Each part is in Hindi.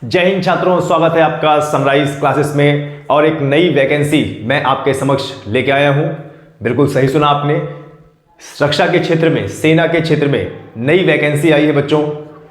जय हिंद छात्रों, स्वागत है आपका सनराइज क्लासेस में। और एक नई वैकेंसी मैं आपके समक्ष लेके आया हूं। बिल्कुल सही सुना आपने, रक्षा के क्षेत्र में, सेना के क्षेत्र में नई वैकेंसी आई है बच्चों,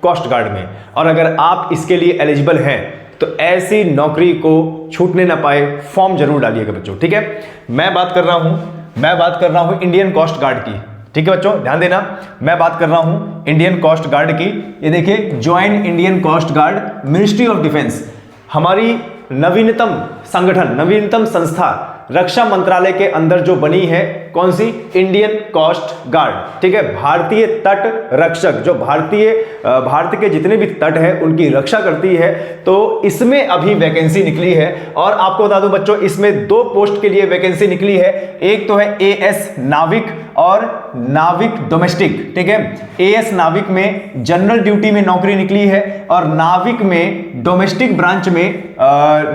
कोस्ट गार्ड में। और अगर आप इसके लिए एलिजिबल हैं तो ऐसी नौकरी को छूटने ना पाए, फॉर्म जरूर डालिएगा बच्चों, ठीक है। मैं बात कर रहा हूं इंडियन कोस्ट गार्ड की, ठीक है बच्चों, ध्यान देना। मैं बात कर रहा हूं इंडियन कोस्ट गार्ड की। ये देखिए, join Indian coast guard, ministry of defence, हमारी नवीनतम संगठन, नवीनतम संस्था रक्षा मंत्रालय के अंदर जो बनी है। कौन सी? इंडियन कोस्ट गार्ड, ठीक है। भारतीय तट रक्षक, जो भारत के जितने भी तट है उनकी रक्षा करती है। तो इसमें अभी वैकेंसी निकली है। और आपको बता दूं बच्चों, इसमें दो पोस्ट के लिए वैकेंसी निकली है। एक तो है एएस नाविक और नाविक डोमेस्टिक, ठीक है। एएस नाविक में जनरल ड्यूटी में नौकरी निकली है और नाविक में डोमेस्टिक ब्रांच में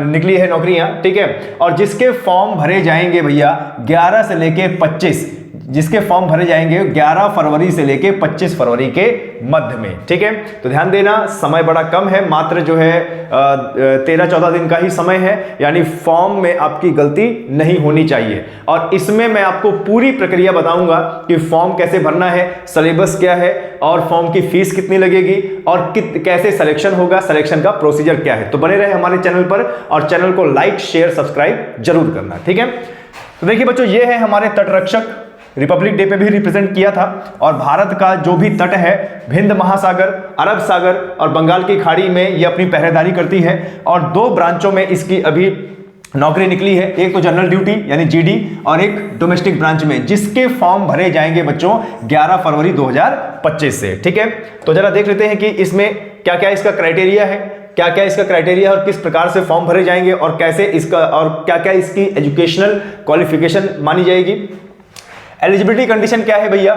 निकली है नौकरियां, ठीक है। और जिसके फॉर्म भरे जाएंगे भैया 11 से लेके 25, जिसके फॉर्म भरे जाएंगे 11 फरवरी से लेके 25 फरवरी के मध्य में, ठीक है। तो ध्यान देना, समय बड़ा कम है, मात्र जो है 13-14 दिन का ही समय है। यानी फॉर्म में आपकी गलती नहीं होनी चाहिए। और इसमें मैं आपको पूरी प्रक्रिया बताऊंगा कि फॉर्म कैसे भरना है, सिलेबस क्या है और फॉर्म की फीस कितनी लगेगी और कैसे सिलेक्शन होगा, सिलेक्शन का प्रोसीजर क्या है। तो बने रहे हमारे चैनल पर और चैनल को लाइक शेयर सब्सक्राइब जरूर करना, ठीक है। तो देखिए बच्चों, ये है हमारे तटरक्षक, रिपब्लिक डे पे भी रिप्रेजेंट किया था। और भारत का जो भी तट है, हिंद महासागर, अरब सागर और बंगाल की खाड़ी में ये अपनी पहरेदारी करती है। और दो ब्रांचों में इसकी अभी नौकरी निकली है, एक तो जनरल ड्यूटी यानी जीडी और एक डोमेस्टिक ब्रांच में, जिसके फॉर्म भरे जाएंगे बच्चों 11 फरवरी 2025 से, ठीक है। तो जरा देख लेते हैं कि इसमें क्या क्या इसका क्राइटेरिया है, क्या क्या इसका क्राइटेरिया और किस प्रकार से फॉर्म भरे जाएंगे और कैसे इसका, और क्या क्या इसकी एजुकेशनल क्वालिफिकेशन मानी जाएगी। एलिजिबिलिटी कंडीशन क्या है भैया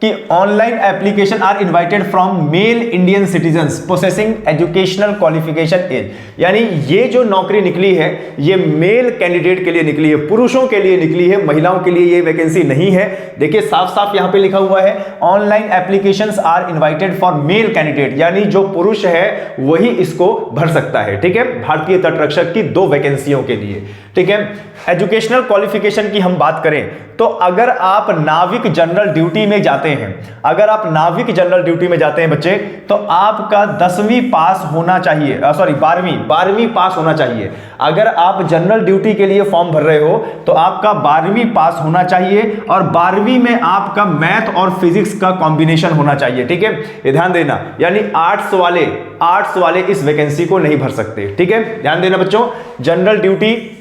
कि online application are invited from male Indian citizens possessing educational qualification as. यानी ये जो नौकरी निकली है ये मेल कैंडिडेट के लिए निकली है, पुरुषों के लिए निकली है, महिलाओं के लिए ये वैकेंसी नहीं है। देखिए साफ साफ यहां पे लिखा हुआ है, online applications are invited for male candidate, यानी जो पुरुष है वही इसको भर सकता है, ठीक है। भारतीय तटरक्षक की दो वैकेंसियों के लिए, ठीक है। एजुकेशनल क्वालिफिकेशन की हम बात करें तो अगर आप नाविक जनरल ड्यूटी में जाते हैं, अगर आप नाविक जनरल ड्यूटी में जाते हैं बच्चे, तो आपका 10वीं पास होना चाहिए, 12वीं पास होना चाहिए। अगर आप जनरल ड्यूटी के लिए फॉर्म भर रहे हो तो आपका 12वीं पास होना चाहिए और 12वीं में आपका मैथ और फिजिक्स का कॉम्बिनेशन होना चाहिए, ठीक है। ये ध्यान देना, यानी आर्ट्स वाले इस वैकेंसी को नहीं भर सकते, ठीक है। ध्यान देना बच्चों, general duty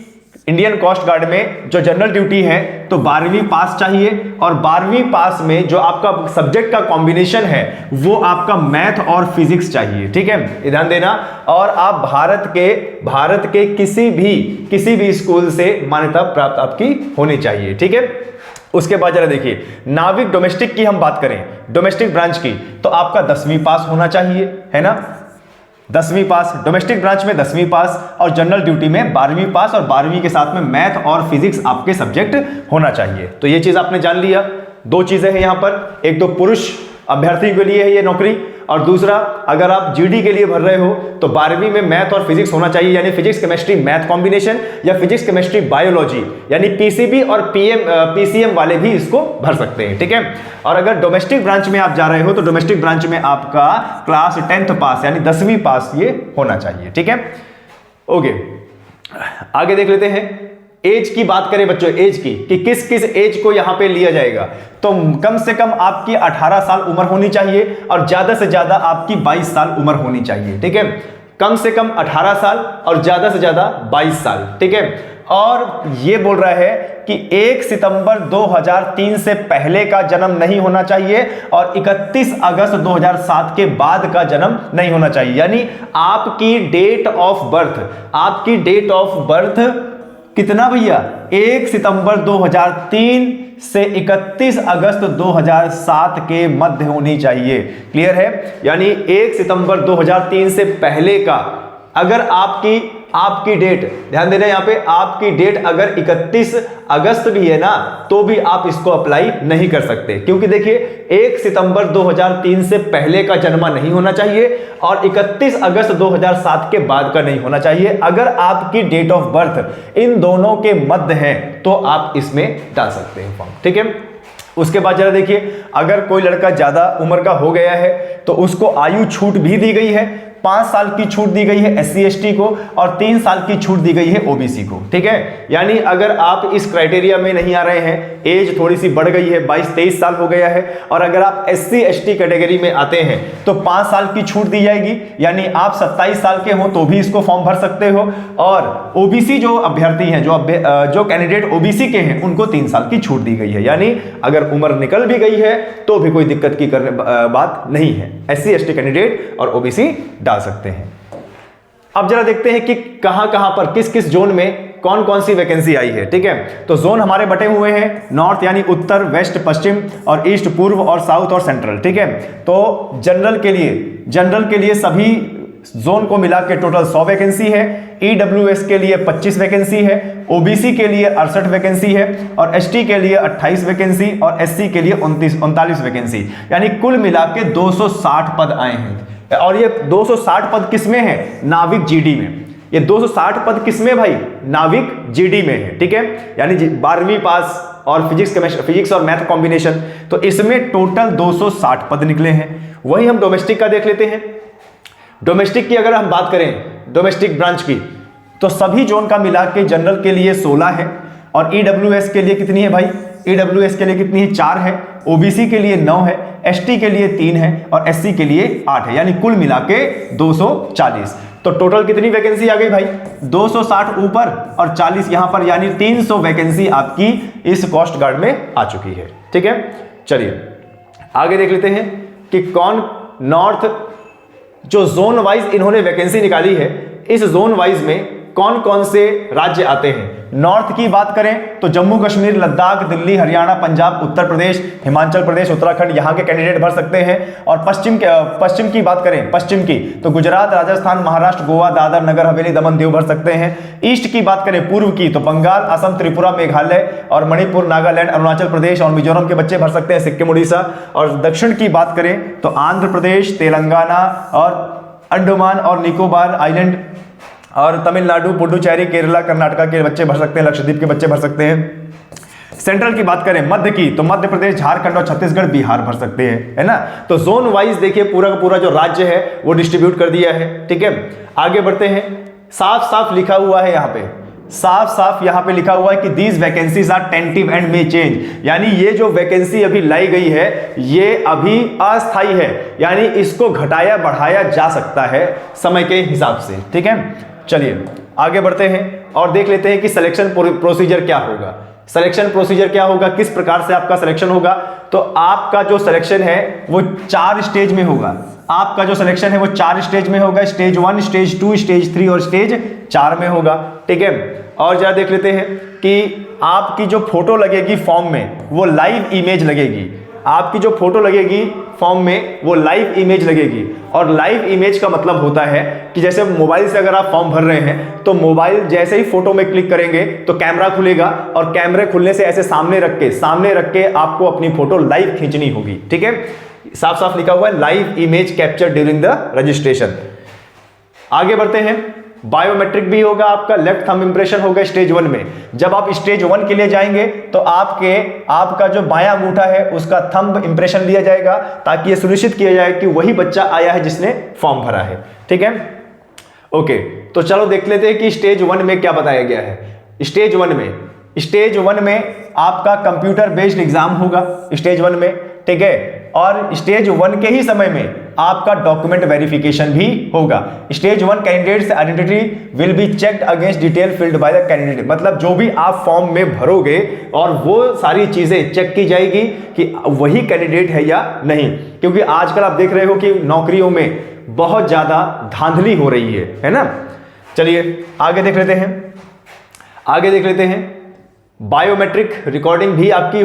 Indian coast guard में जो जनरल ड्यूटी है तो 12वीं पास चाहिए और 12वीं पास में जो आपका सब्जेक्ट का कॉम्बिनेशन है वो आपका मैथ और फिजिक्स चाहिए, ठीक है, ध्यान देना। और आप भारत के किसी भी स्कूल से मान्यता प्राप्त आपकी होनी चाहिए, ठीक है। उसके बाद जरा देखिए, नाविक डोमेस्टिक की हम बात करें, डोमेस्टिक ब्रांच की, तो आपका 10वीं पास होना चाहिए, है ना, 10वीं पास, डोमेस्टिक ब्रांच में 10वीं पास और जनरल ड्यूटी में 12वीं पास और 12वीं के साथ में मैथ और फिजिक्स आपके सब्जेक्ट होना चाहिए। तो ये चीज आपने जान लिया। दो चीजें हैं यहां पर, एक तो पुरुष अभ्यर्थियों के लिए है ये नौकरी, और दूसरा अगर आप जीडी के लिए भर रहे हो तो 12वीं में मैथ और फिजिक्स होना चाहिए, यानी फिजिक्स केमिस्ट्री मैथ कॉम्बिनेशन या फिजिक्स केमिस्ट्री बायोलॉजी, यानी पीसीबी और पीसीएम वाले भी इसको भर सकते हैं, ठीक है। और अगर डोमेस्टिक ब्रांच में आप जा रहे हो तो डोमेस्टिक ब्रांच में आपका क्लास 10th पास यानी 10वीं पास ये होना चाहिए, ठीक है। ओके, आगे देख लेते हैं। एज की बात करें बच्चों, एज की कि किस किस एज को यहां पे लिया जाएगा, तो कम से कम आपकी 18 साल उम्र होनी चाहिए और ज्यादा से ज्यादा आपकी 22 साल उम्र होनी चाहिए, ठीक है। कम से कम 18 साल और ज्यादा से ज्यादा 22 साल, ठीक है। और ये बोल रहा है कि 1 सितंबर 2003 से पहले का जन्म नहीं होना चाहिए और 31 अगस्त 2007 के बाद का जन्म नहीं होना चाहिए। यानी आपकी डेट ऑफ बर्थ कितना भैया, 1 सितंबर 2003 से 31 अगस्त 2007 के मध्य होनी चाहिए। क्लियर है? यानी 1 सितंबर 2003 से पहले का अगर आपकी आपकी डेट, ध्यान देना यहां पे, आपकी डेट अगर 31 अगस्त भी है ना तो भी आप इसको अप्लाई नहीं कर सकते, क्योंकि देखिए 1 सितंबर 2003 से पहले का जन्मा नहीं होना चाहिए और 31 अगस्त 2007 के बाद का नहीं होना चाहिए। अगर आपकी डेट ऑफ बर्थ इन दोनों के मध्य है तो आप इसमें डाल सकते हैं फॉर्म, ठीक है। उसके बाद जरा देखिए, अगर कोई लड़का ज्यादा उम्र का हो गया है तो उसको आयु छूट भी दी गई है, 5 साल की छूट दी गई है SC ST को और 3 साल की छूट दी गई है OBC को, ठीक है। यानी अगर आप इस क्राइटेरिया में नहीं आ रहे हैं, एज थोड़ी सी बढ़ गई है, 22-23 साल हो गया है और अगर आप SC ST कैटेगरी में आते हैं तो 5 साल की छूट दी जाएगी, यानी आप 27 साल के हो तो भी इसको फॉर्म भर सकते हो। और OBC जो अभ्यर्थी हैं, जो कैंडिडेट OBC के हैं, उनको 3 साल की छूट दी गई है, यानी अगर उम्र निकल भी गई है तो भी कोई दिक्कत की बात नहीं है, SC ST कैंडिडेट और OBC डाल सकते हैं। अब जरा देखते हैं कि कहां कहां पर किस किस जोन में कौन कौन सी वैकेंसी आई है, ठीक है। तो जोन हमारे बटे हुए हैं नॉर्थ यानी उत्तर, वेस्ट पश्चिम और ईस्ट पूर्व और साउथ और सेंट्रल, ठीक है। तो जनरल के लिए सभी जोन को मिला के टोटल 100 वैकेंसी है, EWS के लिए 25 वैकेंसी है, OBC के लिए 68 वैकेंसी है और ST के लिए 28 वैकेंसी और SC के लिए 39 वैकेंसी, यानी कुल मिला के 260 पद आए हैं। और ये 260 पद किसमें है? नाविक GD में। ये 260 पद किसमें भाई? नाविक GD में है, ठीक है। यानी 12वीं पास और फिजिक्स और मैथ कॉम्बिनेशन, तो इसमें टोटल 260 पद निकले हैं। वही हम डोमेस्टिक का देख लेते हैं। डोमेस्टिक की अगर हम बात करें, डोमेस्टिक ब्रांच की, तो सभी जोन का मिला के जनरल के लिए 16 है और EWS के लिए कितनी है भाई? EWS के लिए कितनी है? 4 है, OBC के लिए 9 है, ST के लिए 3 है और SC के लिए 8 है, यानी कुल मिला के 240। तो टोटल कितनी वैकेंसी आ गई भाई? 260 ऊपर और 40 यहां पर, यानी 300 वैकेंसी आपकी इस कोस्ट गार्ड में आ चुकी है, ठीक है। चलिए आगे देख लेते हैं कि कौन नॉर्थ, जो जोन वाइज इन्होंने वैकेंसी निकाली है, इस जोन वाइज में कौन कौन से राज्य आते हैं। नॉर्थ की बात करें तो जम्मू कश्मीर, लद्दाख, दिल्ली, हरियाणा, पंजाब, उत्तर प्रदेश, हिमाचल प्रदेश, उत्तराखंड, यहाँ के कैंडिडेट भर सकते हैं। और पश्चिम की बात करें, पश्चिम की, तो गुजरात, राजस्थान, महाराष्ट्र, गोवा, दादर, नगर हवेली, दमन दीव भर सकते हैं। ईस्ट की बात करें, पूर्व की, तो बंगाल, असम, त्रिपुरा, मेघालय और मणिपुर, नागालैंड, अरुणाचल प्रदेश और मिजोरम के बच्चे भर सकते हैं, सिक्किम, उड़ीसा। और दक्षिण की बात करें तो आंध्र प्रदेश, तेलंगाना और अंडमान और निकोबार आइलैंड और तमिलनाडु, पुडुचेरी, केरला, कर्नाटका के बच्चे भर सकते हैं, लक्षद्वीप के बच्चे भर सकते हैं। सेंट्रल की बात करें, मध्य की, तो मध्य प्रदेश, झारखंड और छत्तीसगढ़, बिहार भर सकते हैं, है ना। तो जोन वाइज देखिए पूरा का पूरा जो राज्य है वो डिस्ट्रीब्यूट कर दिया है, ठीक है। आगे बढ़ते हैं। साफ साफ लिखा हुआ है यहाँ पे, साफ यहां पे लिखा हुआ है कि these vacancies are tentative and may change, यानी ये जो वैकेंसी अभी लाई गई है ये अभी अस्थायी है, यानी इसको घटाया बढ़ाया जा सकता है समय के हिसाब से, ठीक है। चलिए आगे बढ़ते हैं और देख लेते हैं कि सिलेक्शन प्रोसीजर क्या होगा। सिलेक्शन प्रोसीजर क्या होगा, किस प्रकार से आपका सिलेक्शन होगा। तो आपका जो सिलेक्शन है वो 4 स्टेज में होगा। आपका जो सिलेक्शन है वो 4 स्टेज में होगा। स्टेज 1, स्टेज 2, स्टेज 3 और स्टेज 4 में होगा, ठीक है। और जरा देख लेते हैं कि आपकी जो फोटो लगेगी फॉर्म में वो लाइव इमेज लगेगी। आपकी जो फोटो लगेगी फॉर्म में वो लाइव इमेज लगेगी। और लाइव इमेज का मतलब होता है कि जैसे मोबाइल से अगर आप फॉर्म भर रहे हैं तो मोबाइल जैसे ही फोटो में क्लिक करेंगे तो कैमरा खुलेगा और कैमरे खुलने से ऐसे सामने रख के आपको अपनी फोटो लाइव खींचनी होगी, ठीक है। साफ साफ लिखा हुआ है live image capture during the registration. आगे बढ़ते हैं। बायोमेट्रिक भी होगा, आपका लेफ्ट थंब इंप्रेशन होगा स्टेज 1 में। जब आप स्टेज 1 के लिए जाएंगे तो आपका जो बायां अंगूठा है उसका थंब इंप्रेशन लिया जाएगा ताकि यह सुनिश्चित किया जाए कि वही बच्चा आया है जिसने फॉर्म भरा है, ठीक है। ओके, तो चलो देख लेते हैं कि स्टेज 1 में क्या बताया गया है। स्टेज 1 में आपका कंप्यूटर बेस्ड एग्जाम होगा स्टेज 1 में, ठीक है। और स्टेज 1 के ही समय में आपका डॉक्यूमेंट वेरिफिकेशन भी होगा। Stage 1 candidates identity will be checked against detail filled by the candidate, मतलब जो भी आप फॉर्म में भरोगे और वो सारी चीजें चेक की जाएगी कि वही कैंडिडेट है या नहीं, क्योंकि आजकल आप देख रहे हो कि नौकरियों में बहुत ज्यादा धांधली हो रही है ना। चलिए आगे देख लेते हैं। बायोमेट्रिक रिकॉर्डिंग भी आपकी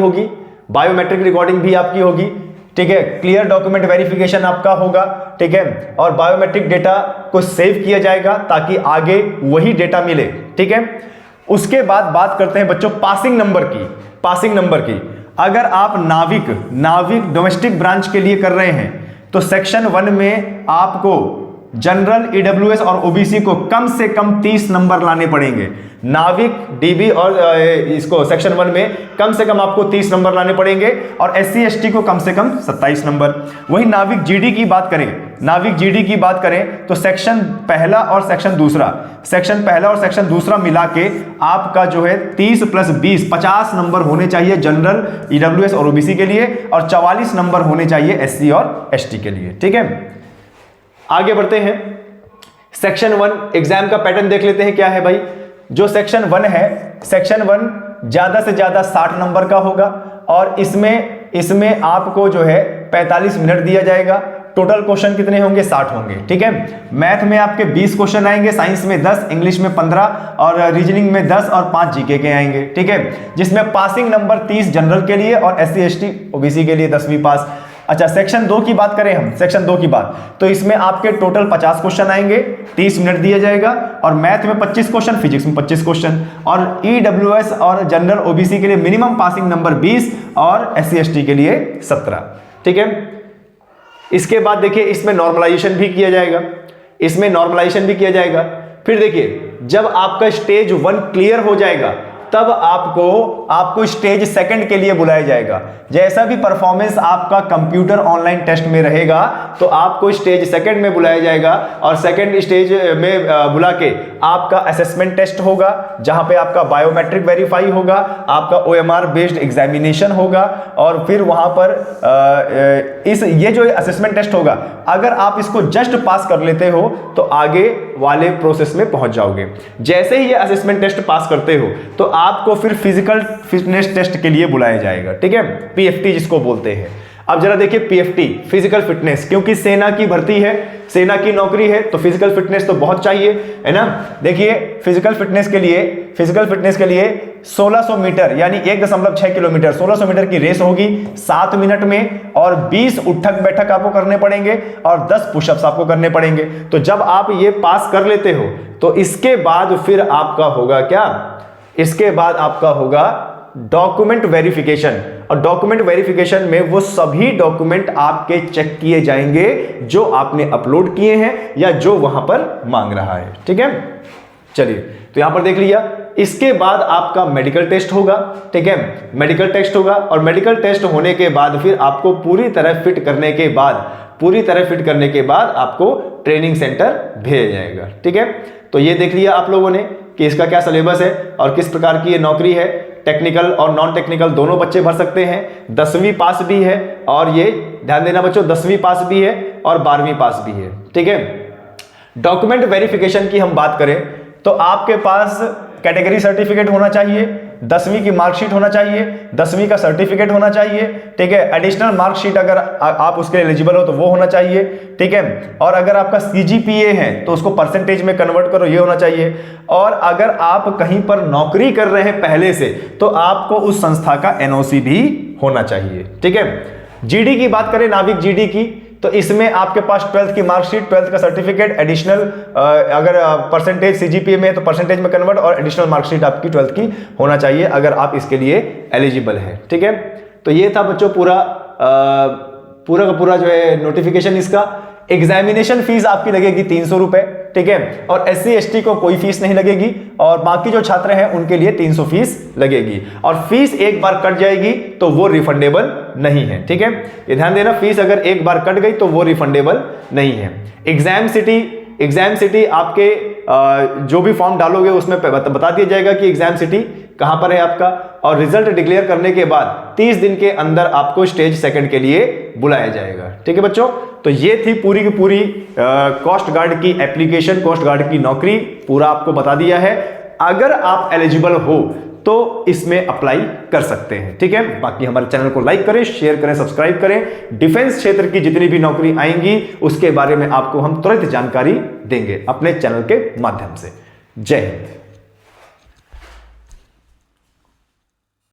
होगी। ठीक है, क्लियर डॉक्यूमेंट वेरिफिकेशन आपका होगा, ठीक है, और बायोमेट्रिक डेटा को सेव किया जाएगा ताकि आगे वही डेटा मिले, ठीक है। उसके बाद बात करते हैं बच्चों पासिंग नंबर की। पासिंग नंबर की, अगर आप नाविक डोमेस्टिक ब्रांच के लिए कर रहे हैं तो सेक्शन 1 में आपको जनरल, ईडब्ल्यूएस और ओबीसी को कम से कम 30 नंबर लाने पड़ेंगे। नाविक, डीबी और इसको सेक्शन 1 में कम से कम आपको 30 नंबर लाने पड़ेंगे और एससी एसटी को कम से कम 27 नंबर। वही नाविक जीडी की बात करें तो सेक्शन पहला और सेक्शन दूसरा मिला के आपका जो है 30 + 20 50 नंबर होने चाहिए जनरल, ईडब्ल्यूएस और ओबीसी के लिए, और 44 नंबर होने चाहिए एससी और एसटी के लिए, ठीक है। आगे बढ़ते हैं, सेक्शन 1 एग्जाम का पैटर्न देख लेते हैं क्या है भाई। जो सेक्शन 1 है, सेक्शन 1 ज्यादा से ज्यादा 60 नंबर का होगा और इसमें आपको जो है 45 मिनट दिया जाएगा। टोटल क्वेश्चन कितने होंगे? 60 होंगे, ठीक है। मैथ में आपके 20 क्वेश्चन आएंगे, साइंस में 10, इंग्लिश में 15 और रीजनिंग में 10 और 5 जीके के आएंगे, ठीक है। जिसमें पासिंग नंबर 30 जनरल के लिए और एससी एसटी ओबीसी के लिए 10वीं पास। अच्छा, सेक्शन 2 की बात करें हम, सेक्शन 2 की बात, तो इसमें आपके टोटल 50 क्वेश्चन आएंगे, 30 मिनट दिया जाएगा और मैथ में 25 क्वेश्चन, फिजिक्स में 25 क्वेश्चन, और ईडब्ल्यूएस और जनरल ओबीसी के लिए मिनिमम पासिंग नंबर 20 और एससी एसटी के लिए 17, ठीक है। इसके बाद देखिए इसमें नॉर्मलाइजेशन भी किया जाएगा। फिर देखिए जब आपका स्टेज 1 क्लियर हो जाएगा तब आपको स्टेज 2 के लिए बुलाया जाएगा। जैसा भी परफॉर्मेंस आपका कंप्यूटर ऑनलाइन टेस्ट में रहेगा तो आपको स्टेज 2 में बुलाया जाएगा और सेकंड स्टेज में बुला के आपका असेसमेंट टेस्ट होगा, जहां पे आपका बायोमेट्रिक वेरीफाई होगा, आपका ओएमआर बेस्ड एग्जामिनेशन होगा और फिर वहां पर ये जो असेसमेंट टेस्ट होगा, अगर आप इसको जस्ट पास कर लेते हो तो आगे वाले प्रोसेस में पहुंच जाओगे। जैसे ही ये असेसमेंट टेस्ट पास करते हो तो आपको फिर फिजिकल फिटनेस टेस्ट के लिए बुलाया जाएगा, ठीक है, पीएफटी जिसको बोलते हैं। अब जरा देखिए पीएफटी, फिजिकल फिटनेस, क्योंकि सेना की भर्ती है, सेना की नौकरी है तो फिजिकल फिटनेस तो बहुत चाहिए, है ना। देखिए फिजिकल फिटनेस के लिए 1600 मीटर यानी 1.6 किलोमीटर 1600 मीटर की रेस होगी 7 मिनट में और 20 उठक बैठक आपको करने पड़ेंगे और 10 पुशअप्स आपको करने पड़ेंगे। तो जब आप ये पास कर लेते हो तो इसके बाद फिर आपका होगा क्या? इसके बाद आपका होगा डॉक्यूमेंट वेरिफिकेशन, और डॉक्यूमेंट वेरिफिकेशन में वो सभी डॉक्यूमेंट आपके चेक किए जाएंगे जो आपने अपलोड किए हैं या जो वहां पर मांग रहा है, ठीक है। चलिए तो यहां पर देख लिया। इसके बाद आपका मेडिकल टेस्ट होगा, ठीक है, मेडिकल टेस्ट होगा और मेडिकल टेस्ट होने के बाद फिर आपको पूरी तरह फिट करने के बाद आपको ट्रेनिंग सेंटर भेजा जाएगा, ठीक है। तो ये देख लिया आप लोगों ने कि इसका क्या सिलेबस है और किस प्रकार की ये नौकरी है। टेक्निकल और नॉन टेक्निकल दोनों बच्चे भर सकते हैं। 10वीं पास भी है और ये ध्यान देना बच्चों 10वीं पास भी है और 12वीं पास भी है, ठीक है। डॉक्यूमेंट वेरिफिकेशन की हम बात करें तो आपके पास कैटेगरी सर्टिफिकेट होना चाहिए, 10वीं की मार्कशीट होना चाहिए, 10वीं का सर्टिफिकेट होना चाहिए, ठीक है। एडिशनल मार्कशीट अगर आप उसके एलिजिबल हो तो वो होना चाहिए, ठीक है। और अगर आपका सीजीपीए है तो उसको परसेंटेज में कन्वर्ट करो, ये होना चाहिए। और अगर आप कहीं पर नौकरी कर रहे हैं पहले से तो आपको उस संस्था का एनओसी भी होना चाहिए, ठीक है। जीडी की बात करें, नाविक जीडी की, तो इसमें आपके पास 12th की मार्कशीट, 12th का सर्टिफिकेट, एडिशनल अगर परसेंटेज सीजीपीए में है तो परसेंटेज में कन्वर्ट और एडिशनल मार्कशीट आपकी 12th की होना चाहिए अगर आप इसके लिए एलिजिबल है, ठीक है। तो ये था बच्चों पूरा का पूरा जो है नोटिफिकेशन। इसका एग्जामिनेशन फीस आपकी लगेगी 300 रुपए, ठीक है, और एससी एसटी को कोई फीस नहीं लगेगी और बाकी जो छात्र हैं उनके लिए 300 फीस लगेगी और फीस एक बार कट जाएगी तो वो रिफंडेबल नहीं है, ठीक है। ये ध्यान देना, फीस अगर एक बार कट गई तो वो रिफंडेबल नहीं है। एग्जाम सिटी आपके जो भी फॉर्म डालोगे उसमें बता दिया जाएगा कि एग्जाम सिटी कहां पर है आपका, और रिजल्ट डिक्लेयर करने के बाद 30 दिन के अंदर आपको स्टेज 2 के लिए बुलाया जाएगा, ठीक है बच्चों। तो ये थी पूरी की पूरी कोस्ट गार्ड की एप्लीकेशन, कोस्ट गार्ड की नौकरी, पूरा आपको बता दिया है। अगर आप एलिजिबल हो तो इसमें अप्लाई कर सकते हैं, ठीक है। बाकी हमारे चैनल को लाइक करें, शेयर करें, सब्सक्राइब करें। डिफेंस क्षेत्र की जितनी भी नौकरी आएंगी उसके बारे में आपको हम तुरंत जानकारी देंगे अपने चैनल के माध्यम से। जय हिंद।